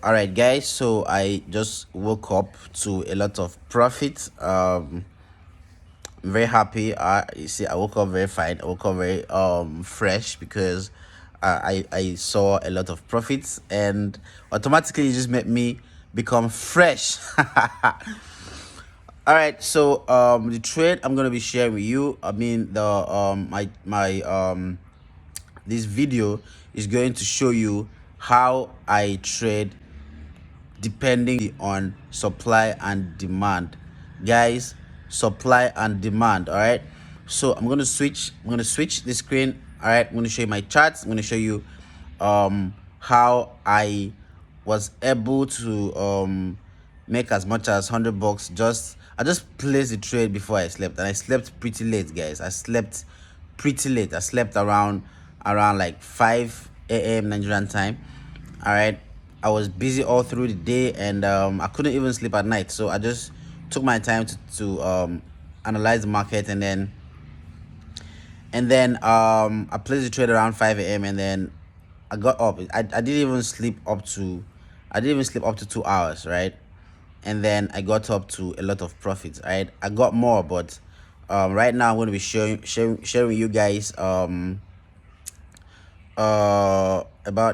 All right, guys, so I just woke up to a lot of profit. I'm very happy. You see, I woke up very fine. I woke up very fresh because I saw a lot of profits, and automatically it just made me become fresh. All right, so the trade I'm gonna be sharing with you, I mean the my this video is going to show you how I trade depending on supply and demand, guys. Supply and demand. All right, so I'm going to switch the screen. All right, I'm going to show you my charts. I'm going to show you how I was able to make as much as $100. I just placed the trade before I slept, and I slept pretty late, guys. I slept pretty late. I slept around like 5 a.m. Nigerian time. All right, I was busy all through the day, and I couldn't even sleep at night, so I just took my time to analyze the market, and then I placed the trade around 5 a.m. and then I got up. I didn't even sleep up to 2 hours, right? And then I got up to a lot of profits, right? I got more, but right now I'm going to be sharing with you guys about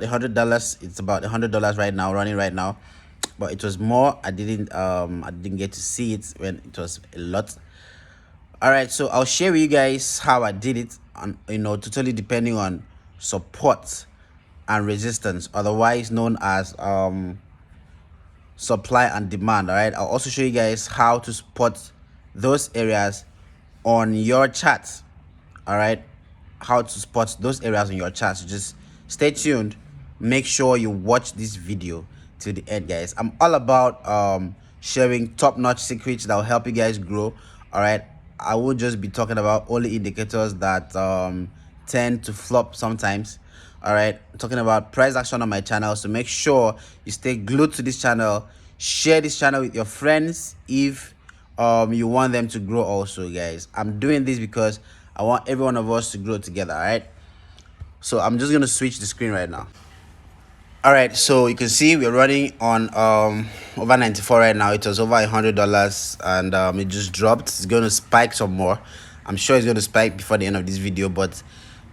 $100. It's about $100 right now, running right now, but it was more. I didn't get to see it when it was a lot. All right, so I'll share with you guys how I did it, and totally depending on support and resistance, otherwise known as supply and demand. All right, I'll also show you guys how to spot those areas on your chart. All right, how to spot those areas on your chart. So just stay tuned, make sure you watch this video to the end, guys. I'm all about sharing top-notch secrets that will help you guys grow. All right, I will just be talking about only indicators that tend to flop sometimes. All right, I'm talking about price action on my channel, so make sure you stay glued to this channel. Share this channel with your friends if you want them to grow also, guys. I'm doing this because I want every one of us to grow together. All right, so I'm just gonna switch the screen right now. All right, so you can see we're running on over 94 right now. It was over $100, and it just dropped. It's going to spike some more. I'm sure it's going to spike before the end of this video, but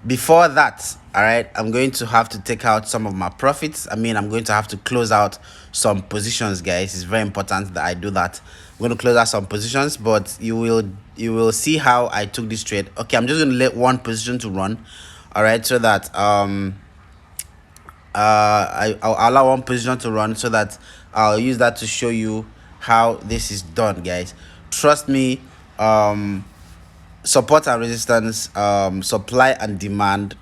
before that, all right, I'm going to have to take out some of my profits. I mean, I'm going to have to close out some positions, guys. It's very important that I do that. I'm going to close out some positions, but you will see how I took this trade. Okay, I'm just going to let one position to run, all right, so that I'll allow one position to run, so that I'll use that to show you how this is done, guys. Trust me. Support and resistance, supply and demand.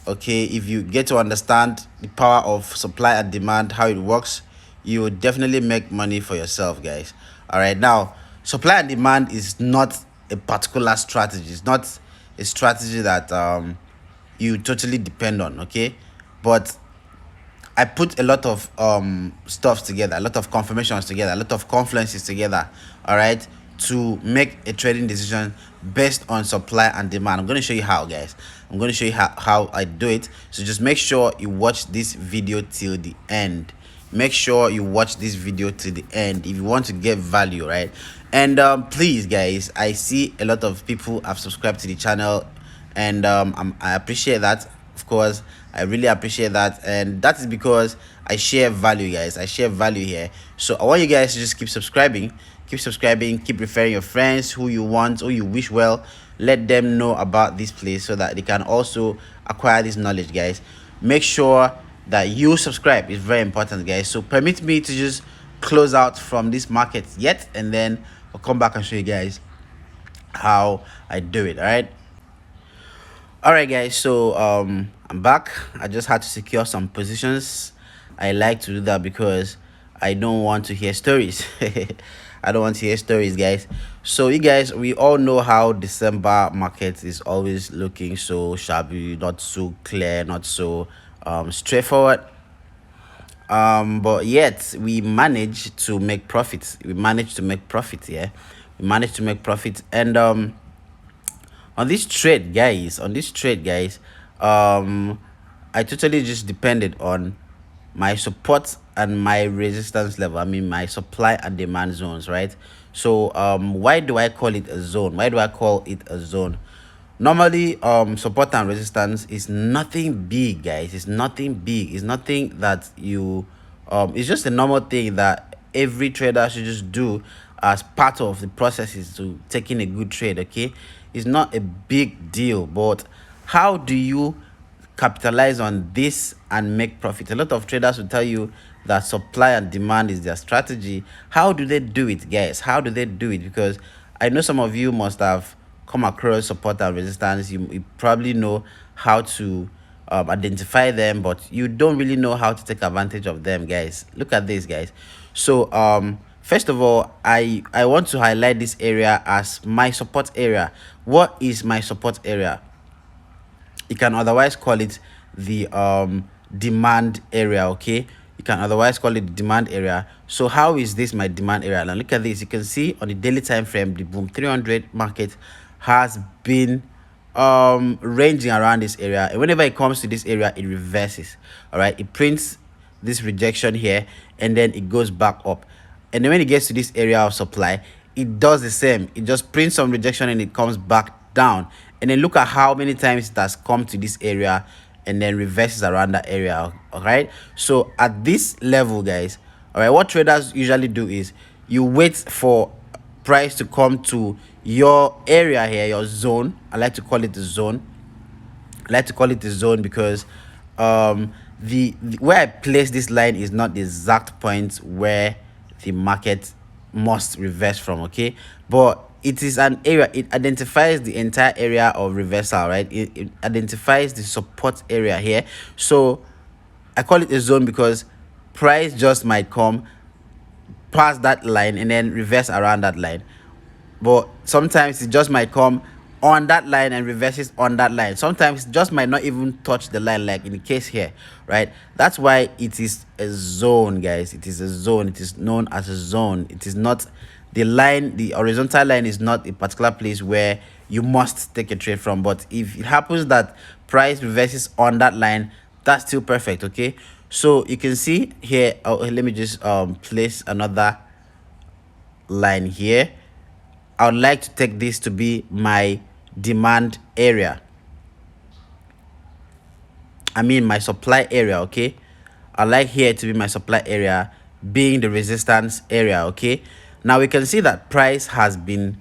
Okay, if you get to understand the power of supply and demand, how it works, you will definitely make money for yourself, guys. All right, now supply and demand is not a particular strategy. It's not a strategy that you totally depend on. Okay, but I put a lot of stuff together, a lot of confirmations together, a lot of confluences together, all right, to make a trading decision based on supply and demand. I'm going to show you how, guys. I'm going to show you how I do it. So just make sure you watch this video till the end. Make sure you watch this video till the end if you want to get value, right? And please, guys, I see a lot of people have subscribed to the channel, and I appreciate that. Of course, I really appreciate that, and that is because I share value, guys. I share value here, so I want you guys to just keep subscribing, keep referring your friends who you want, who you wish well. Let them know about this place so that they can also acquire this knowledge, guys. Make sure that you subscribe. It's very important, guys. So permit me to just close out from this market yet, and then I'll come back and show you guys how I do it. All right, guys, so I'm back. I just had to secure some positions. I like to do that because I don't want to hear stories. I don't want to hear stories, guys. So you guys, we all know how December market is always looking so shabby, not so clear, not so straightforward. But yet we managed to make profits. Yeah, we managed to make profits. And on this trade, guys, I totally just depended on my support and my resistance level. I mean my supply and demand zones, right? So why do I call it a zone? Why do I call it a zone? Normally support and resistance is nothing big, guys. It's nothing big. It's nothing that you it's just a normal thing that every trader should just do as part of the process is to taking a good trade. Okay, it's not a big deal, but how do you capitalize on this and make profit? A lot of traders will tell you that supply and demand is their strategy. How do they do it, guys? How do they do it? Because I know some of you must have come across support and resistance. You probably know how to identify them, but you don't really know how to take advantage of them, guys. Look at this, guys. So first of all, I want to highlight this area as my support area. What is my support area? You can otherwise call it the demand area. Okay, you can otherwise call it the demand area. So how is this my demand area? Now look at this. You can see on the daily time frame, the boom 300 market has been ranging around this area, and whenever it comes to this area, it reverses. All right, it prints this rejection here, and then it goes back up, and then when it gets to this area of supply, it does the same. It just prints some rejection and it comes back down, and then look at how many times it has come to this area and then reverses around that area. All right, so at this level, guys, all right, what traders usually do is you wait for price to come to your area here, your zone. I like to call it the zone. I like to call it the zone because the where I place this line is not the exact point where the market must reverse from. Okay, but it is an area. It identifies the entire area of reversal, right? It identifies the support area here. So I call it a zone because price just might come past that line and then reverse around that line, but sometimes it just might come on that line and reverses on that line. Sometimes it just might not even touch the line, like in the case here, right? That's why it is a zone, guys. It is a zone. It is known as a zone. It is not the line. The horizontal line is not a particular place where you must take a trade from, but if it happens that price reverses on that line, that's still perfect. Okay, so you can see here, let me just place another line here. I would like to take this to be my demand area. I mean my supply area. Okay, I like here to be my supply area, being the resistance area. Okay, now we can see that price has been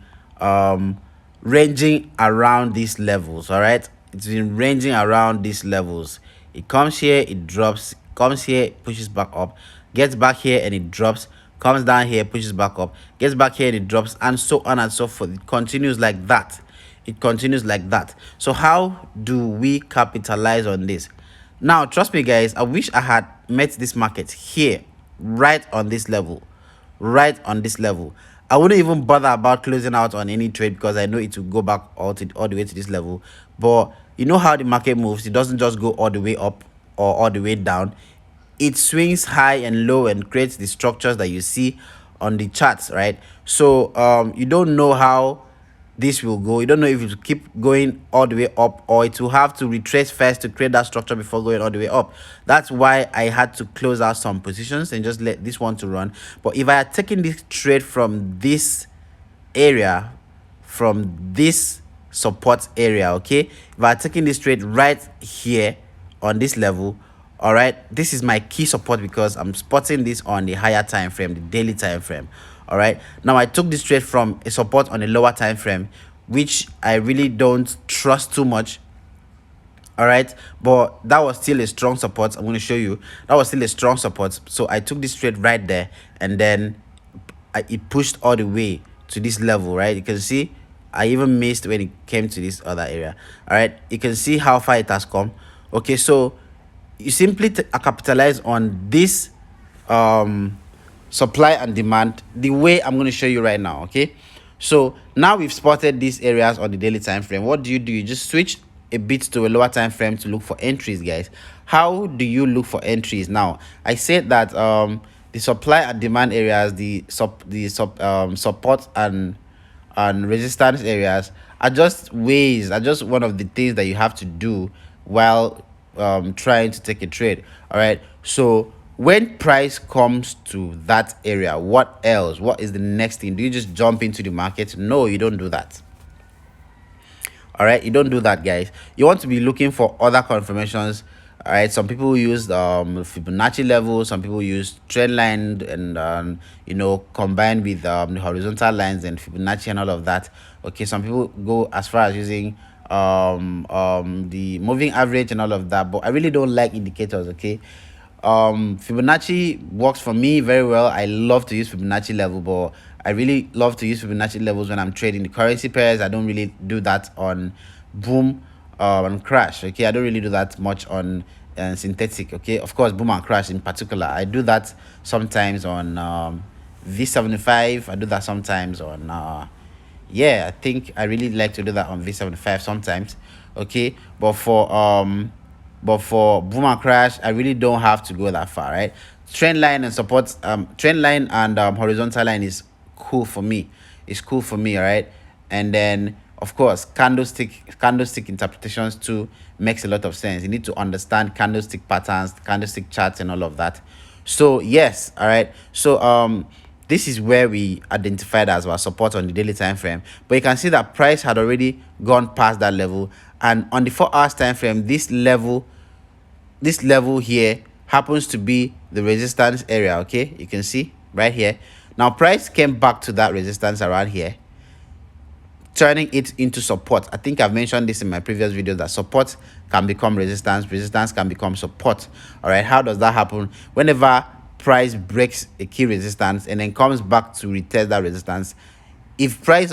ranging around these levels. All right, it's been ranging around these levels. It comes here, it drops, comes here, pushes back up, gets back here and it drops, comes down here, pushes back up, gets back here and it drops, and so on and so forth. It continues like that. It continues like that. So how do we capitalize on this? Now trust me, guys, I wish I had met this market here, right on this level, right on this level. I wouldn't even bother about closing out on any trade because I know it will go back all the way to this level. But you know how the market moves. It doesn't just go all the way up or all the way down. It swings high and low and creates the structures that you see on the charts, right? So you don't know how this will go. You don't know if it will keep going all the way up or it will have to retrace first to create that structure before going all the way up. That's why I had to close out some positions and just let this one to run. But if I had taken this trade from this area, from this support area, okay, if I had taken this trade right here on this level, all right, this is my key support because I'm spotting this on the higher time frame, the daily time frame. All right, now I took this trade from a support on a lower time frame, which I really don't trust too much. All right, but that was still a strong support. I'm going to show you that was still a strong support. So I took this trade right there, and then it pushed all the way to this level, right? You can see I even missed when it came to this other area. All right, you can see how far it has come. Okay, so you simply capitalize on this supply and demand the way I'm going to show you right now. Okay, so now we've spotted these areas on the daily time frame. What do? You just switch a bit to a lower time frame to look for entries, guys. How do you look for entries? Now I said that the supply and demand areas, the support and resistance areas are just ways, are just one of the things that you have to do while trying to take a trade. All right, so when price comes to that area, what else? What is the next thing? Do you just jump into the market? No, you don't do that. All right, you don't do that, guys. You want to be looking for other confirmations. All right, some people use Fibonacci levels, some people use trend line, and combined with the horizontal lines and Fibonacci and all of that. Okay, some people go as far as using the moving average and all of that, but I really don't like indicators. Okay, Fibonacci works for me very well. I love to use Fibonacci level, but I really love to use Fibonacci levels when I'm trading the currency pairs. I don't really do that on boom and crash. Okay, I don't really do that much on synthetic. Okay, of course, boom and crash in particular, I do that sometimes on V75. I do that sometimes on yeah, I think I really like to do that on V75 sometimes. Okay, but for boom and crash, I really don't have to go that far, right? Trend line and support, trend line and horizontal line is cool for me. It's cool for me, all right? And then of course, candlestick interpretations too makes a lot of sense. You need to understand candlestick patterns, candlestick charts, and all of that. So yes, all right. So this is where we identified as our support on the daily time frame, but you can see that price had already gone past that level, and on the 4 hours time frame, this level here happens to be the resistance area. Okay, you can see right here. Now price came back to that resistance around here, turning it into support. I think I've mentioned this in my previous video, that support can become resistance, resistance can become support. All right, how does that happen? Whenever price breaks a key resistance and then comes back to retest that resistance, if price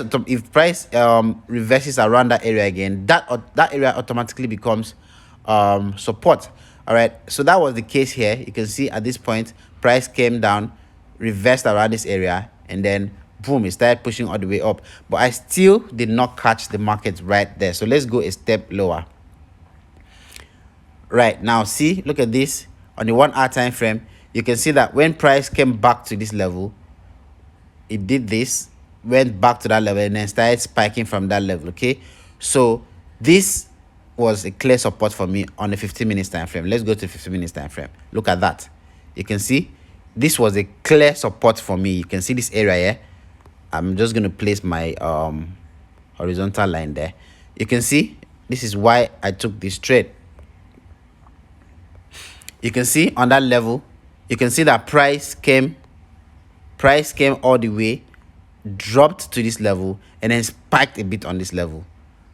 reverses around that area again, that area automatically becomes support. All right, so that was the case here. You can see at this point price came down, reversed around this area, and then boom, it started pushing all the way up, but I still did not catch the market right there. So let's go a step lower. Right now, see, look at this on the 1 hour time frame. You can see that when price came back to this level, it did this, went back to that level, and then started spiking from that level. Okay, so this was a clear support for me on the 15 minutes time frame. Let's go to the 15 minutes time frame. Look at that. You can see this was a clear support for me. You can see this area here. I'm just going to place my horizontal line there. You can see this is why I took this trade. You can see on that level, you can see that price came all the way, dropped to this level, and then spiked a bit on this level,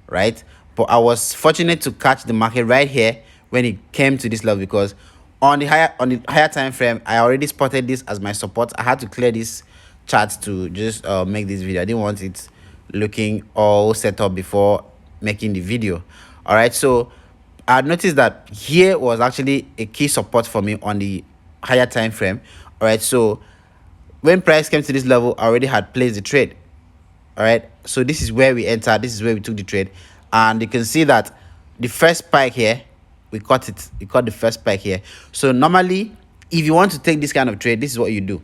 right? But I was fortunate to catch the market right here when it came to this level, because on the higher time frame, I already spotted this as my support. I had to clear this chart to just make this video. I didn't want it looking all set up before making the video. All right, so I noticed that here was actually a key support for me on the higher time frame. All right, so when price came to this level, I already had placed the trade. All right, so this is where we entered, this is where we took the trade, and you can see that the first spike here, we caught the first spike here. So normally, if you want to take this kind of trade, this is what you do.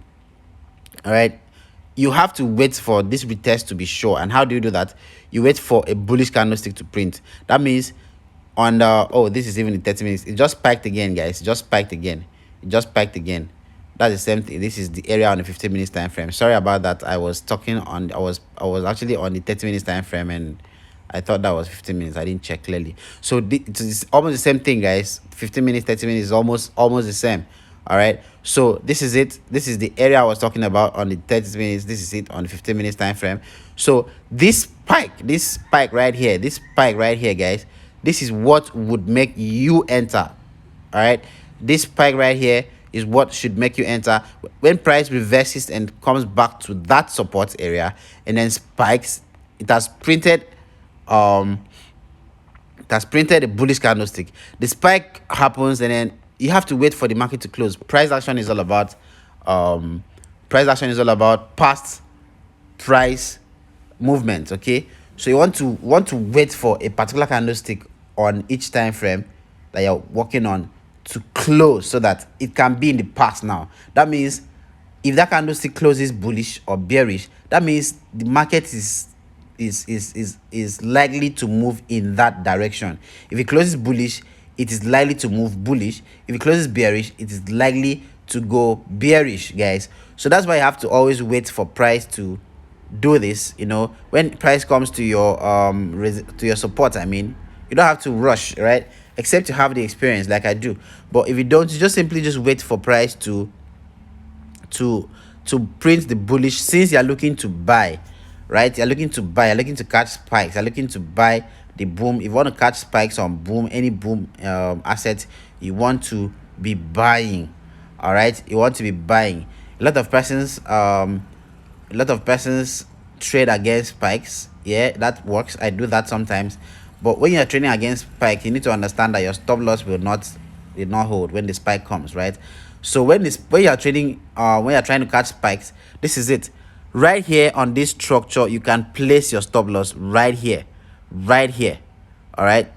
All right, you have to wait for this retest to be sure. And how do you do that? You wait for a bullish candlestick to print. That means on the, oh, this is even in 30 minutes, it just spiked again, guys. It just spiked again. That's the same thing. This is the area on the 15 minutes time frame. Sorry about that. I was actually on the 30 minutes time frame, and I thought that was 15 minutes. I didn't check clearly. So it's almost the same thing, guys. 15 minutes, 30 minutes is almost the same. All right, so this is it. This is the area I was talking about on the 30 minutes. This is it on the 15 minutes time frame. So this spike right here, guys, this is what would make you enter. All right, this spike right here is what should make you enter. When price reverses and comes back to that support area and then spikes, it has printed a bullish candlestick. The spike happens, and then you have to wait for the market to close. Price action is all about past price movement. Okay, so you want to wait for a particular candlestick on each time frame that you're working on to close, so that it can be in the past now. That means if that candlestick closes bullish or bearish, that means the market is likely to move in that direction. If it closes bullish, it is likely to move bullish. If it closes bearish, it is likely to go bearish, guys. So that's why you have to always wait for price to do this. When price comes to your to your support, I mean, you don't have to rush, right? Except you have the experience like I do. But if you don't, you just simply just wait for price to to print the bullish, since you're looking to buy, right? You're looking to buy, you're looking to catch spikes, you're looking to buy the boom. If you want to catch spikes on boom, any boom asset, you want to be buying. All right, you want to be buying. A lot of persons trade against spikes. Yeah, that works. I do that sometimes. But when you're trading against spike, you need to understand that your stop loss will not hold when the spike comes, right? So when you're trading, when you're trying to catch spikes, this is it. Right here on this structure, you can place your stop loss right here, right here. All right,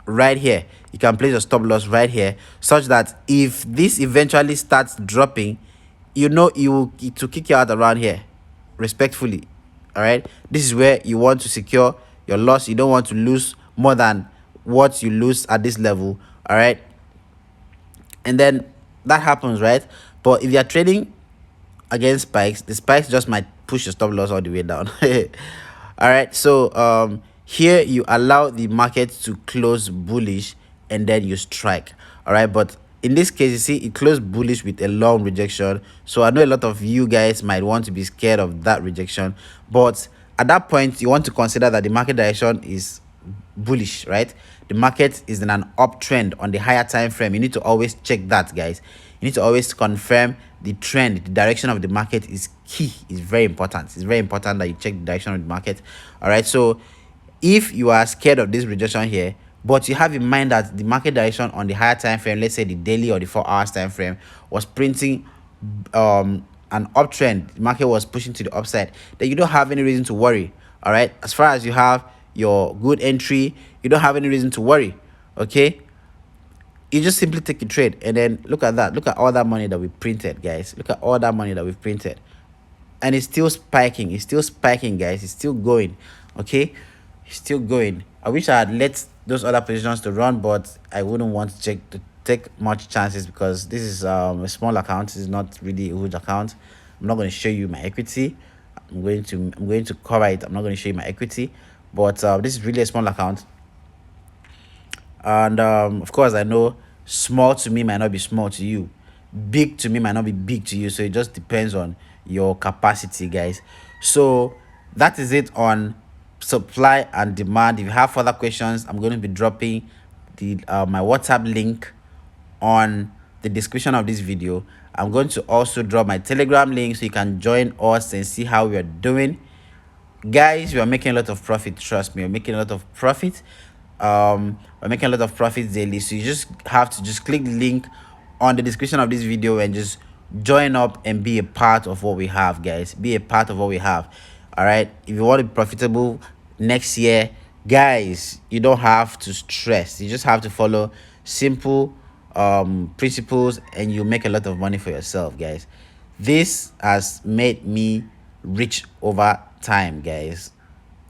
right here. You can place your stop loss right here, such that if this eventually starts dropping, it will kick you out around here, respectfully. All right, this is where you want to secure your loss. You don't want to lose more than what you lose at this level. All right, and then that happens, right? But if you're trading against spikes, the spikes just might push your stop loss all the way down. All right, so here you allow the market to close bullish and then you strike. All right, but in this case, you see it closed bullish with a long rejection. So I know a lot of you guys might want to be scared of that rejection, but at that point you want to consider that the market direction is bullish, right? The market is in an uptrend on the higher time frame. You need to always check that, guys. You need to always confirm the trend. The direction of the market is key. It's very important. It's very important that you check the direction of the market. All right, so if you are scared of this rejection here, but you have in mind that the market direction on the higher time frame, let's say the daily or the 4 hours time frame, was printing an uptrend, the market was pushing to the upside, then you don't have any reason to worry. All right, as far as you have your good entry, you don't have any reason to worry. Okay, you just simply take a trade, and then look at that. Look at all that money that we printed, guys. Look at all that money that we've printed, and it's still spiking. It's still spiking, guys. It's still going. Okay, it's still going. I wish I had let those other positions to run, but I wouldn't want to take much chances, because this is a small account. This is not really a huge account. I'm not going to show you my equity. I'm going to cover it. I'm not going to show you my equity, but this is really a small account. And of course, I know small to me might not be small to you, big to me might not be big to you, so it just depends on your capacity, guys. So that is it on supply and demand. If you have further questions, I'm going to be dropping the my WhatsApp link on the description of this video. I'm going to also drop my Telegram link so you can join us and see how we are doing. Guys, we are making a lot of profit. Trust me, we're making a lot of profit. We're making a lot of profits daily, so you just have to just click the link on the description of this video and just join up and be a part of what we have, guys. Be a part of what we have. All right, if you want to be profitable next year, guys, you don't have to stress. You just have to follow simple principles, and you make a lot of money for yourself, guys. This has made me rich over time, guys.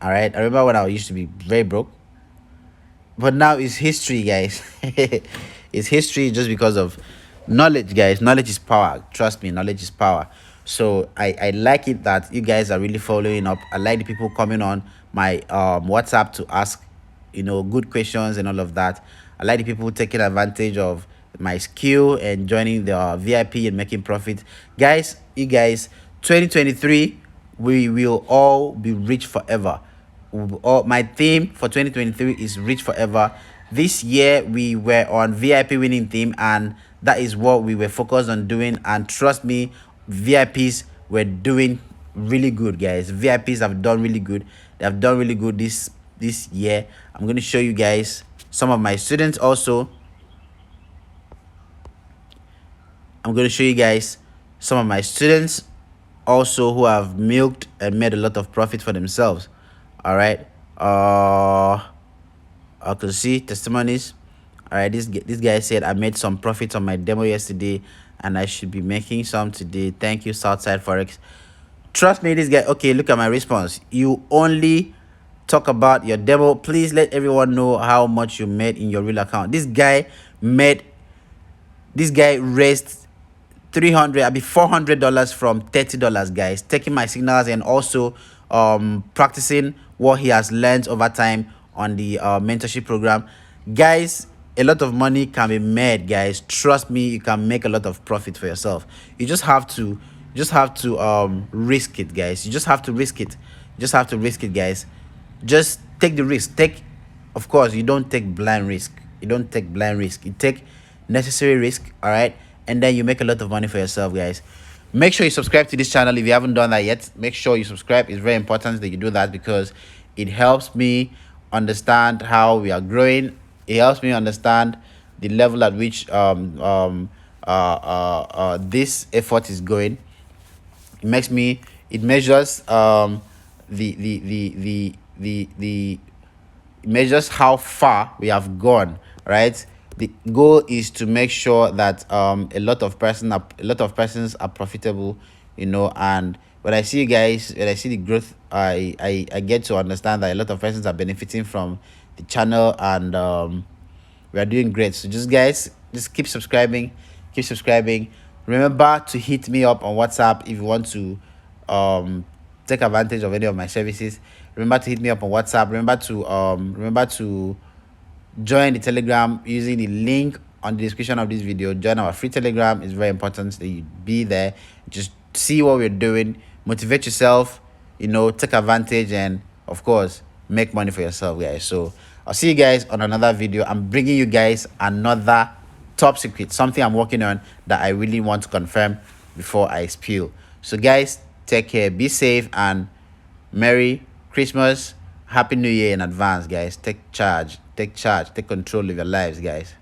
All right, I remember when I used to be very broke, but now it's history, guys. It's history just because of knowledge, guys. Knowledge is power. Trust me, knowledge is power. So I like it that you guys are really following up. I like the people coming on my WhatsApp to ask good questions and all of that. I like the people taking advantage of my skill and joining the VIP and making profit. Guys, you guys, 2023, we will all be rich forever. My theme for 2023 is rich forever. This year we were on VIP winning theme, and that is what we were focused on doing. And trust me, VIPs were doing really good, guys. VIPs have done really good. They have done really good this year. I'm going to show you guys some of my students also. I'm going to show you guys some of my students also who have milked and made a lot of profit for themselves. All right, I can see testimonies. All right, this guy said, I made some profits on my demo yesterday and I should be making some today. Thank you, Southside Forex. Trust me, this guy. Okay, look at my response. You only talk about your demo. Please let everyone know how much you made in your real account. This guy raised 300, I'll be $400 from $30, guys, taking my signals and also practicing what he has learned over time on the mentorship program. Guys, a lot of money can be made, guys. Trust me, you can make a lot of profit for yourself. You just have to risk it, guys. You just have to risk it. You just have to risk it, guys. Just take the risk. Take, of course, you don't take blind risk. You don't take blind risk. You take necessary risk, all right? And then you make a lot of money for yourself, guys. Make sure you subscribe to this channel if you haven't done that yet. Make sure you subscribe. It's very important that you do that because it helps me understand how we are growing. It helps me understand the level at which this effort is going. It measures the it measures how far we have gone, right? The goal is to make sure that a lot of persons are profitable, and when I see you guys, when I see the growth, I get to understand that a lot of persons are benefiting from the channel, and we are doing great. So just, guys, just keep subscribing. Remember to hit me up on WhatsApp if you want to take advantage of any of my services. Remember to hit me up on WhatsApp. Remember to join the Telegram using the link on the description of this video. Join our free Telegram. It's very important that you be there. Just see what we're doing, motivate yourself, take advantage, and of course make money for yourself, guys. So I'll see you guys on another video. I'm bringing you guys another top secret, something I'm working on that I really want to confirm before I spill. So guys, take care, be safe, and Merry Christmas, Happy New Year in advance, guys. Take control of your lives, guys.